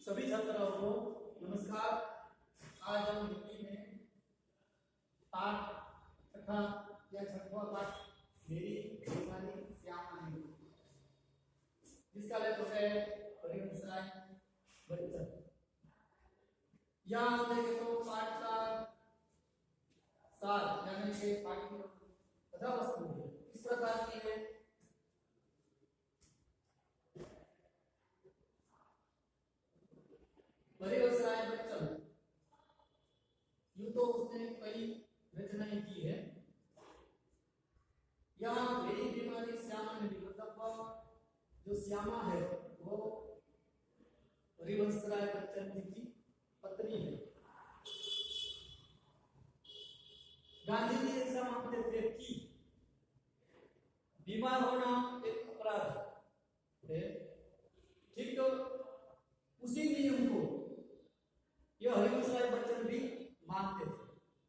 सभी छात्रों को नमस्कार। आज हम हिंदी में पाठ छठा या छठवां पाठ मेरी बीमारी श्यामा है, जिसका लेखक है हरिवंशराय बच्चन। यहाँ देखें तो पाठ का सार यानी कि पाठ की कथा वस्तु इस प्रकार की है। हरिवंशराय बच्चन यूं तो उसने कई रचनाएं की है। यहाँ मेरी बीमारी श्यामा ने मतलब जो श्यामा है वो हरिवंशराय बच्चन जी की पत्नी है। गांधी जी ऐसा मानते थे कि बीमार होना एक अपराध है। ठीक उसी नियम को यह हरिवंशराय बच्चन भी मानते थे,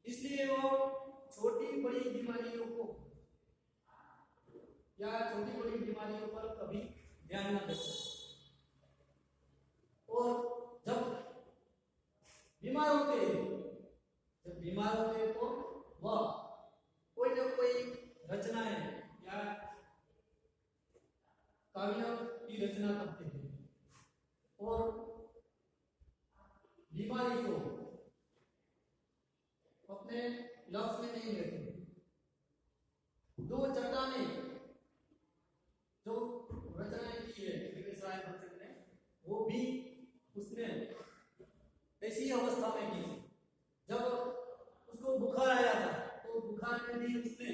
इसलिए वो छोटी बड़ी बीमारियों को या छोटी बड़ी बीमारियों पर कभी ध्यान न देते और जब बीमार होते तो वह कोई न कोई रचनाएं या काव्य की रचना करते हैं और बीमारी को अपने लक्ष्य में नहीं लेते। दो चट्टाने जो रचनाएं की है हरिवंशराय बच्चन ने, वो भी उसने ऐसी अवस्था में की जब उसको बुखार आया था, तो बुखार में भी उसने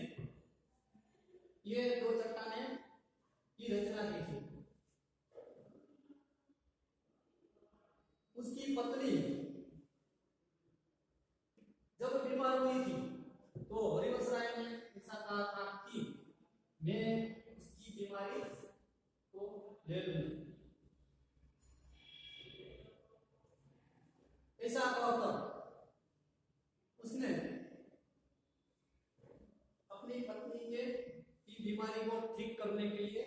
ये दो चट्टाने की रचना की थी। उसकी पत्नी जब बीमार हुई थी तो हरिवंशराय ने ऐसा कहा था कि मैं उसकी बीमारी को ले लूंगी। ऐसा कहकर उसने अपनी पत्नी के की बीमारी को ठीक करने के लिए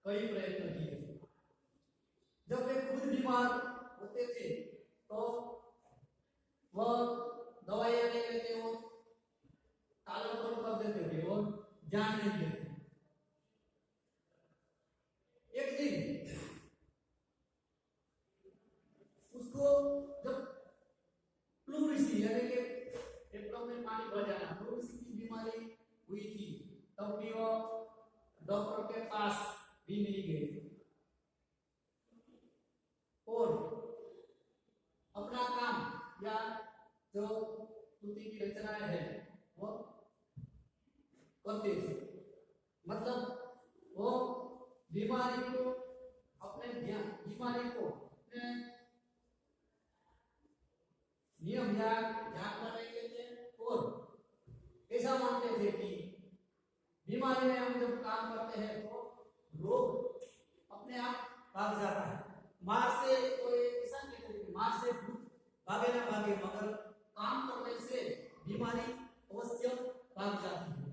कई प्रयत्न किए। जब वे खुद बीमार होते थे तो वह दवाइयां नहीं लेते और टालमटोल कर देते थे और ध्यान नहीं देते। एक दिन उसको जब प्लूरिसी यानी कि फेफड़ों में पानी भर जाना, प्लूरिसी की बीमारी हुई थी, तब भी वो डॉक्टर के पास भी नहीं गए और अपना काम या जो स्तुति की रचनाएं है वो करते थे। मतलब वो बीमारी को अपने बीमारी को अपने नियम या ध्यान में नहीं लेते और ऐसा मानते थे कि बीमारी में हम जब काम करते हैं तो रोग अपने आप भाग जाता है। मार से कोई ऐसा नहीं कहते मार से भूत भागे ना भागे, मगर काम करने से बीमारी अवश्य भाग जाती है।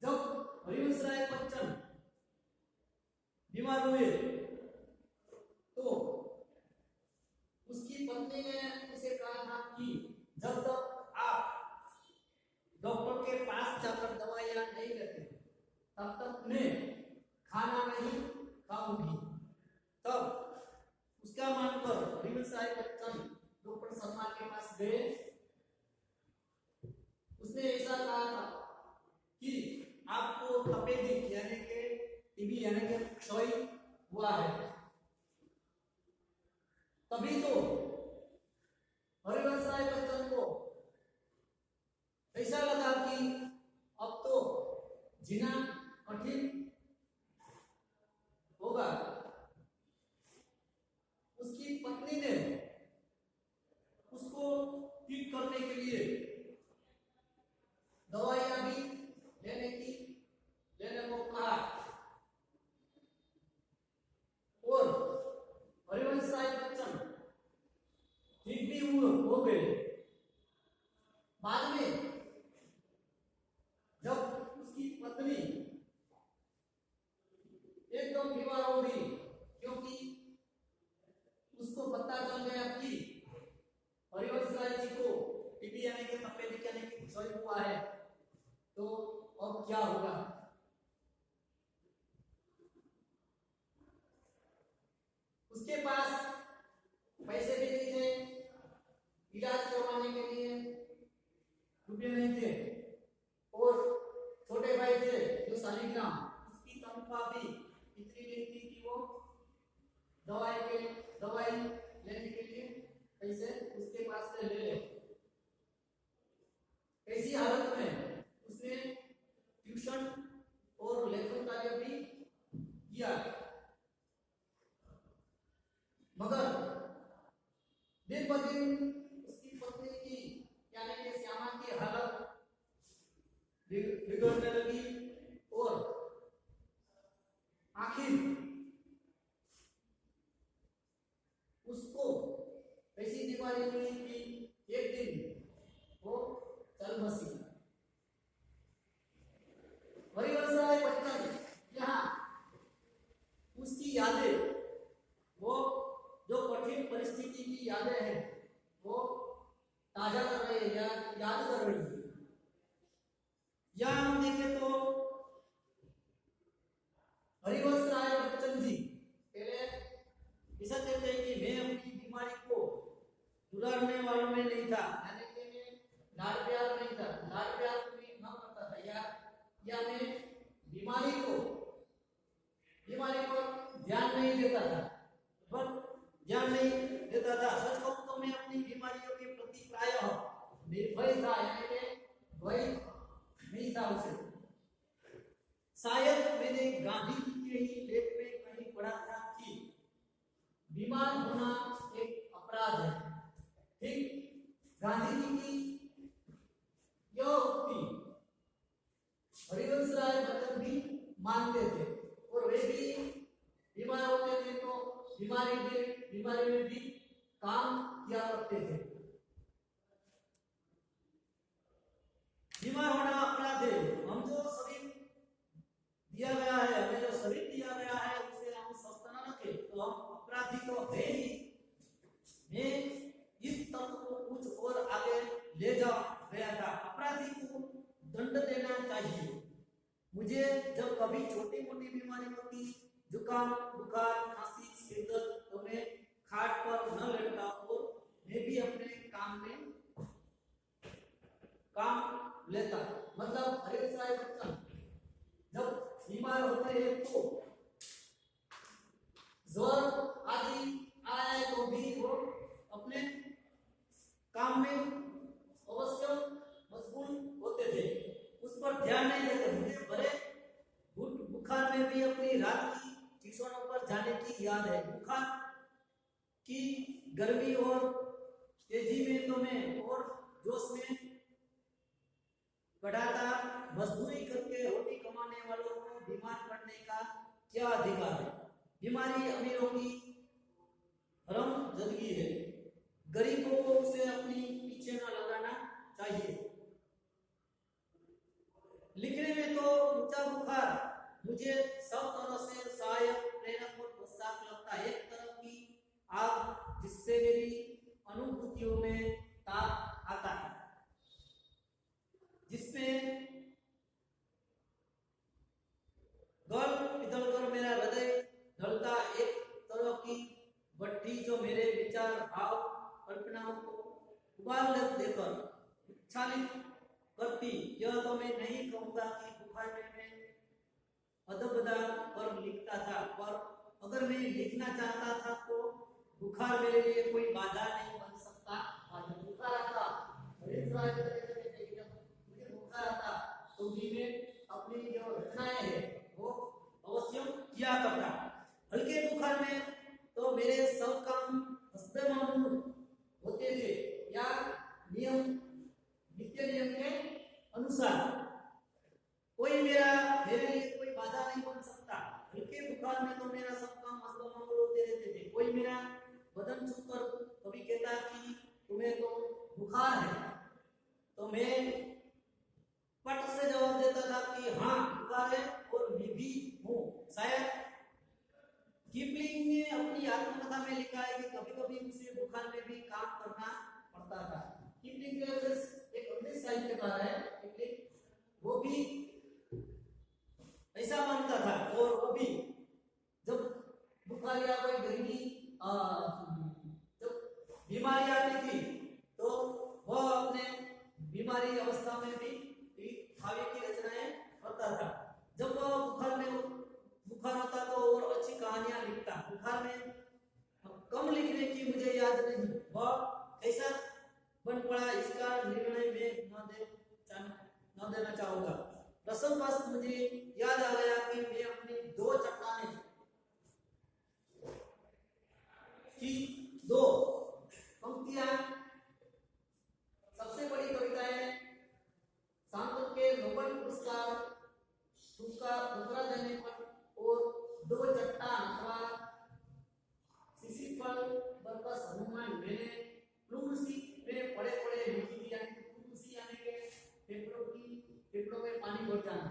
जब हरिवंशराय बच्चन बीमार हुए तो उसकी पत्नी ने उसे कहा था कि जब तक आप डॉक्टर के पास जाकर दवाइयां नहीं लेते तब तक मैं खाना नहीं खाऊंगी। तब उसका मानकर हरिवंशराय बच्चन डॉक्टर शर्मा के पास गए। उसने ऐसा कहा था कि आपको तपेदिक यानी कि टीबी यानी कि क्षय हुआ है। तभी तो हरिवंशराय बच्चन को ऐसा लगा कि अब तो जीना कठिन होगा। उसकी पत्नी ने उसको ठीक करने के लिए दवाइयां भी लेने को कहा और हरिवंशराय बच्चन ठीक भी हो गए। बाद में जब उसकी पत्नी तो अब क्या होगा? उसके पास पैसे भी नहीं थे, इलाज करवाने के लिए रुपये नहीं थे, और छोटे भाई थे जो शालिग्राम, उसकी तनख्वाह भी इतनी नहीं थी कि वो दवाई लेने के लिए पैसे उसके पास से ले ले। ऐसी हालत में उसने ट्यूशन और लेखन कार्य भी किया, मगर दिन ब दिन उसकी पत्नी की यानी कि श्यामा की हालत बिगड़ने लगी, और आखिर उसको ऐसी बीमारी हुई कि एक दिन वो चल बसी। हरिवंशराय बच्चन यहाँ उसकी यादें, वो जो कठिन परिस्थिति की यादें हैं वो ताजा कर रहे हैं या याद कर रही है। यहाँ हम देखें तो हरिवंशराय बच्चन जी पहले ऐसा कहते हैं कि मैं अपनी बीमारी को दुलारने वालों में नहीं था, यानी कि मैं लाड प्यार नहीं था, लाड प्यार नहीं न करता था, या मैं बीमारी पर ध्यान नहीं देता था, पर ध्यान नहीं देता था। सच कहूं तो मैं अपनी बीमारियों के प्रति प्रायः निर्भय था, यानी कि भय नहीं था उसे। शायद मैंने गांधी जी के ही लेख में कहीं पढ़ा था कि बीमार होना एक अपराध है। ठीक गांधी जी की यह उक्ति हरिवंशराय बच्चन भी मानते थे, और वे भी बीमार होते थे तो बीमारी में भी काम किया करते थे। बीमार होना अपराध है। हम जो शरीर दिया गया है, हमें जो शरीर दिया गया है उसे हम स्वस्थ न रखें तो हम अपराधी तो है ही। मैं इस तत्व को कुछ और आगे ले जा गया था। अपराधी को दंड देना चाहिए। मुझे जब कभी छोटी मोटी बीमारी होती, जुकाम, बुखार, खांसी, सिर दर्द, तो मैं खाट पर न लेटता और मैं भी अपने काम लेता। मतलब हरिवंशराय बच्चन जब बीमार होते हैं तो ज्वर आदि आए तो भी वो अपने काम में अवश्य मशगूल होते थे, उस पर ध्यान नहीं देते। मुझे बड़े बुखार में भी अपनी रात की ट्यूशनों पर जाने की याद है। बुखार की गर्मी और तेजी में तो मैं और जोश में बढ़ाता। मजदूरी करके रोटी कमाने वालों को बीमार पड़ने का क्या अधिकार है? बीमारी अमीरों की हरम जदगी है। गरीबों को उसे अपनी पीछे न लगाना चाहिए। लिखने में तो ऊंचा बुखार मुझे सब तरह से सहायक, प्रेरक और प्रोत्साहक लगता है। एक तरह की आग जिससे मेरी अनुभूतियों में ताप आता है, जिसमें गल पिघलकर मेरा हृदय ढलता। एक तरह की भट्टी जो मेरे विचार, भाव, कल्पनाओं को उबाल देकर उच्छालित करती। यह तो मैं नहीं कहूंगा कि बुखार में मैं अदबदा पर लिखता था, पर अगर मैं लिखना चाहता था तो बुखार मेरे लिए कोई बाधा नहीं बन सकता। और जब बुखार आता, मुझे बुखार आता तो भी मैं अपनी जो रचनाएं हैं वो अवश्य किया करता। हल्के बुखार में तो मेरे सब काम हस्तमामूल होते थे या नित्य नियम के अनुसार। कोई मेरे लिए कोई बाधा नहीं बन सकता। हल्के बुखार में तो मेरा सब काम हस्तमामूल होते रहते थे। कोई मेरा बदन छूकर कभी कहता कि तुम्हें तो बुखार है, तो मैं पट से जवाब देता था कि हाँ बुखार है और मैं भी हूँ। शायद किपलिंग ने अपनी आत्मकथा में लिखा है कि कभी-कभी उसे बुखार में भी काम करना पड़ता था। किपलिंग एक अंग्रेज साहित्यकार है। किपलिंग वो भी ऐसा मानता था। और वो भी जब बुखार या कोई गरीबी जब बीमारी आती थी तो वह अपने बीमारी अवस्था में भी काव्य की रचनाएं करता था। जब वह बुखार होता तो और अच्छी कहानियां लिखता। बुखार में कम लिखने की मुझे याद नहीं, वह ऐसा बन पड़ा, इसका निर्णय मैं न देना चाहूंगा। रसमवश मुझे याद आ गया कि मैं अपनी 2 चट्टानें की 2 पंक्तियां, सबसे बड़ी कविताएं सांतन के नोबेल पुरस्कार ठुकरा देने पर, और 2 चट्टान अथवा सिसिफल बरकस हनुमान मैंने प्लूसी में पड़े पड़े लिखी थी। यानी प्लूसी यानी के फेफड़ों में पानी भर जाना,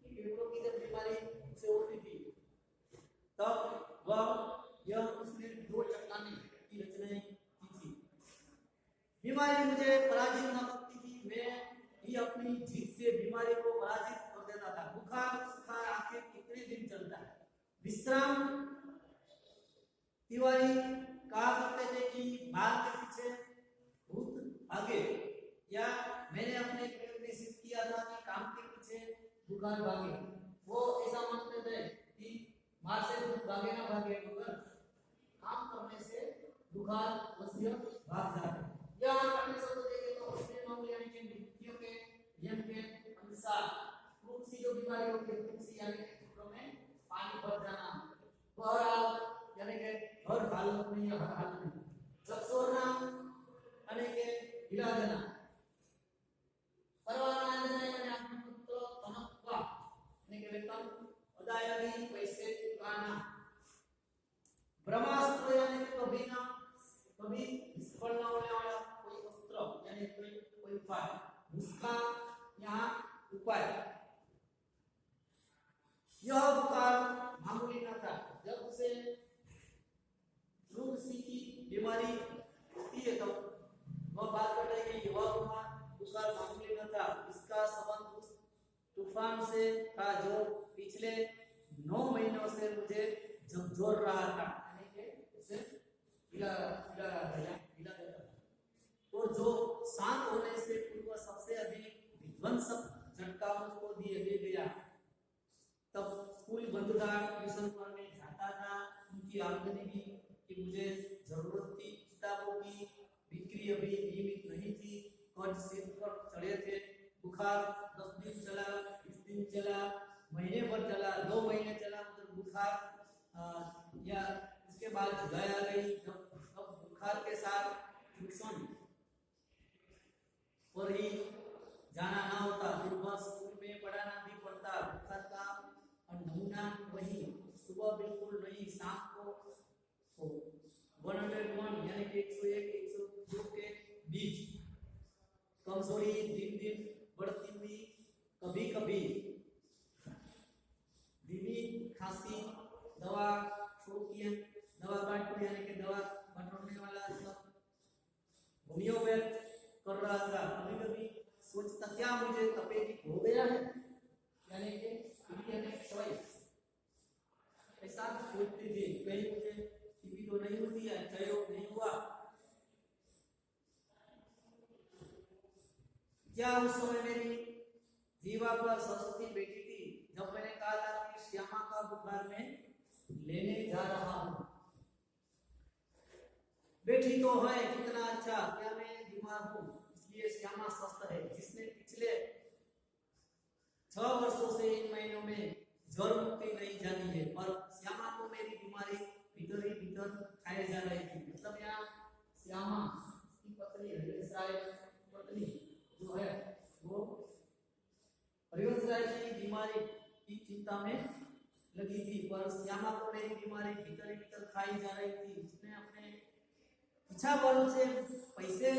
फेफड़ों की जब बीमारी से होती थी तब वह उसने 2 चट्टानें की रचनाएं की थी। बीमारी मुझे पराजित न करती थी, मैं ही अपनी जीत से बीमारी को पराजित कर देता था। बुखार आखिर कितने दिन चलता है? विश्राम तिवारी कहा करते थे कि बाघ के पीछे भूत भागे, या मैंने अपने पेट में सिद्ध किया था कि काम के पीछे बुखार भागे। वो ऐसा मानते थे कि मार से भूत भागे ना भागे, मगर काम करने से बुखार अवश्य भाग जाए। यह अन्य शब्द देखें तो उसमें मामूली यानी कि मृत्यु के नियम के अनुसार तुलसी जो बीमारी होती है, तुलसी यानी कि फेफड़ों में पानी भर जाना, बहरहाल यानी कि हर हालत में या हर हालत में जसोरना यानी कि हिला देना, परवाना देना यानी अपने पुत्र तनक्वा यानी कि वेतन अदायगी पैसे चुकाना, ब्रह्मास्त्र यानी कि कभी निष्फल न होने वाला कोई अस्त्र यानी कोई उपाय, नुस्खा यहाँ उपाय। यह बुखार मामूली न था। जब उसे तुलसी की बीमारी होती है तो वह बात कर रही है, वह बुखार मामूली न था। इसका संबंध उस तूफान से था जो पिछले 9 महीनों से मुझे झकझोर रहा था, यानी कि उसे हिला देता था, और जो शांत होने से पूर्व सबसे अधिक विध्वंसक झटका मुझको दे गया। तब स्कूल बंद था, ट्यूशन पढ़ने जाता था, उनकी आमदनी की मुझे जरूरत थी, किताबों की बिक्री अभी नियमित नहीं थी, कर्ज सिर पर चढ़े थे। बुखार 10 दिन चला, 20 दिन चला, महीने भर चला, 2 महीने चला, मतलब बुखार या उसके बाद जुलाई आ गई। जब बुखार के साथ ट्यूशन और ही जाना ना होता, सुबह स्कूल में पढ़ाना भी पड़ता। बुखार का नमूना वही, सुबह बिल्कुल नहीं, शाम को 101 यानी कि 101 102 के बीच कमजोरी दिन दिन बढ़ती हुई, कभी कभी धीमी खांसी, दवा काटने यानी कि दवा बटोरने वाला सब होम्योपैथ कर रहा था। कभी कभी सोचता क्या मुझे तपेदिक हो गया है, यानी कि ऐसा सोचती थी, कहीं मुझे टीबी तो नहीं होती है, क्षय रोग नहीं हुआ क्या? उस समय मेरी जीवा पर सरस्वती बैठी थी जब मैंने कहा था कि श्यामा का बुखार में लेने जा रहा हूं। बैठी तो है, कितना अच्छा, क्या मैं बीमार हूं इसलिए श्यामा स्वस्थ है। जिसने पिछले 6 वर्षों से इन महीनों में ज्वर मुक्ति नहीं जानी है, पर श्यामा को मेरी बीमारी भीतर ही भीतर खाए जा रही थी। मतलब यहाँ श्यामा की पत्नी हरिवंश राय पत्नी जो है वो हरिवंश राय की बीमारी की चिंता में लगी थी, पर श्यामा को मेरी बीमारी भीतर ही भीतर खाई जा रही थी। उसने अपने इच्छा बल से पैसे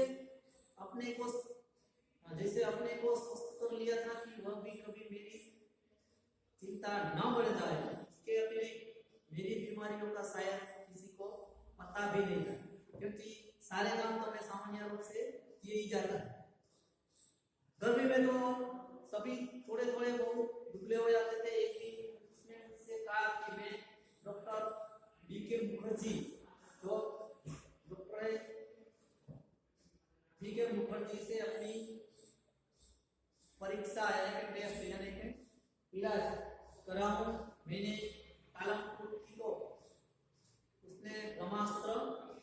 अपने को स्वस्थ कर लिया था कि वह भी कभी मेरी चिंता न बढ़ जाए। इसके अतिरिक्त मेरी बीमारियों का शायद किसी को पता भी नहीं था, क्योंकि सारे काम तो मैं सामान्य रूप से किए ही जाता है। गर्मी में तो सभी थोड़े थोड़े बहुत दुबले हो जाते थे। एक दिन उसने मुझसे कहा कि मैं डॉक्टर बीके मुखर्जी, जो डॉक्टर बीके मुखर्जी से अपनी परीक्षा है कि टेस्ट यानी कि इलाज कराऊं। मैंने तालम की तो उसने ब्रह्मास्त्र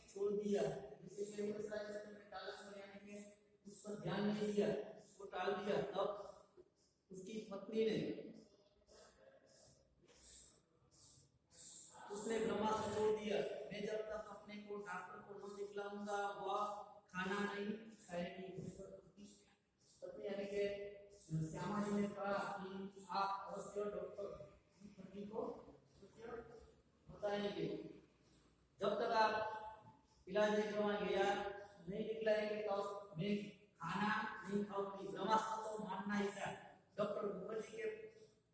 छोड़ दिया, जिससे कि तालम यानी कि उस पर ध्यान नहीं दिया, उसको टाल दिया। तब उसकी पत्नी ने उसने ब्रह्मास्त्र छोड़ दिया। मैं जब तक अपने को डॉक्टर को न दिखलाऊंगा वह खाना नहीं खाएगी। पत्नी यानी कि श्यामा जी ने कहा कि आप अवश्य डॉक्टर को बताएंगे। जब तक आप इलाज नहीं करवाएंगे या नहीं दिखलाएंगे तो मैं खाना नहीं खाऊंगी। ब्रह्मास्त्र को मानना ही था। डॉक्टर मुखर्जी के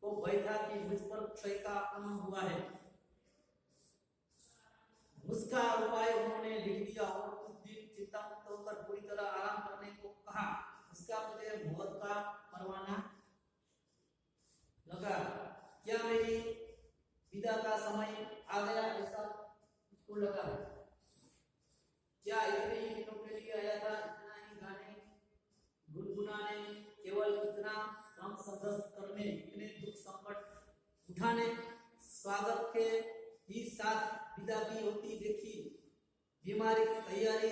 को भय था कि मुझ पर क्षय का आक्रमण हुआ है। उसका उपाय उन्होंने लिख दिया और कुछ दिन चिंता मुक्त होकर पूरी तरह आराम करने को कहा। उसका मुझे मौत का परवाना लगा। क्या मेरी विदा का समय आ गया ऐसा उसको लगा। क्या इतने ही दिनों के लिए आया था, इतना ही गाने गुनगुनाने, केवल इतना कम संघर्ष करने, इतने दुख संकट उठाने, स्वागत के ही साथ विदा भी होती देखी। बीमारी की तैयारी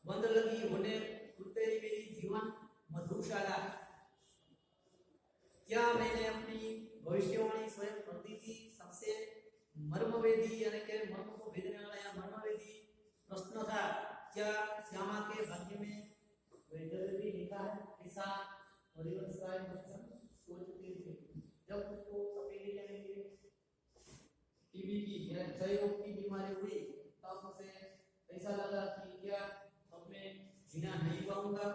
बंद लगी होने, खुलते ही मेरी जीवन मधुशाला। क्या मैंने अपनी भविष्यवाणी स्वयं कर दी थी? सबसे मर्मवेदी यानी कि मर्म को भेदने वाला या मर्मवेदी प्रश्न था। क्या श्यामा के भाग्य में जरूरी लिखा है? ऐसा हरिवंश राय बच्चन सोचते थे। जब उसको सफेदी यानी कि टीबी की क्षय रोग की बीमारी हुई तब उसे ऐसा लगा कि क्या अब मैं जीना नहीं पाऊंगा।